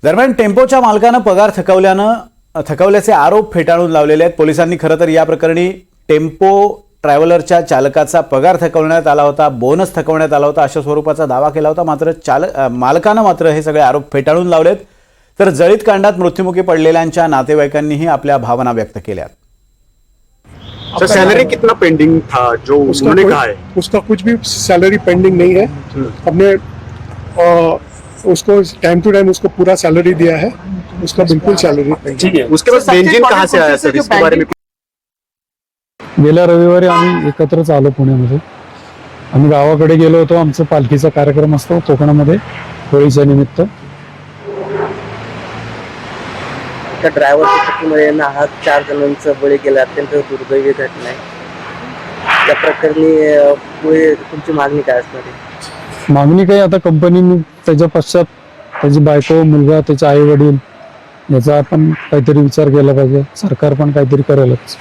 दरम्यान टेम्पोच्या मालकानं पगार थकवल्याचे आरोप फेटाळून लावलेले आहेत पोलिसांनी। खरं तर या प्रकरणी टेम्पो ट्रॅव्हलरच्या चालकाचा पगार थकवण्यात आला होता, बोनस थकवण्यात आला होता अशा स्वरूपाचा दावा केला होता। मात्र मालकानं मात्र हे सगळे आरोप फेटाळून लावलेत। तर जळीत कांडात मृत्युमुखी पडलेल्यांच्या नातेवाईकांनीही आपल्या भावना व्यक्त केल्या। तो सैलरी कितना पेंडिंग था जो उन्होंने कहा है? उसका कुछ भी सैलरी पेंडिंग नहीं है। हमने उसको टाइम टू टाइम उसको पूरा सैलरी दिया है, उसका बिल्कुल सैलरी ठीक है। उसके बाद बेंजीन कहाँ से आया सर, इसके बारे में? गेल्या रविवारी आम्ही एकत्रच आलो पुण्यामध्ये। आम्ही गावाकडे गेलो होतो, आमचा पालखीचा कार्यक्रम असतो कोकणामध्ये होळीच्या निमित्त। त्या ड्रायव्हरच्या चुकीमुळे नाहक 4 जणांचा बळी गेला, अत्यंत दुर्दैवी घटना आहे। या प्रकरणी पुढे तुमची मागणी काय असणार आहे? मागणी काही आता कंपनीने त्याच्या पश्चात त्याची बायको, मुलगा, त्याचे आई वडील याचा आपण काहीतरी विचार केला पाहिजे। सरकार पण काहीतरी करेलच।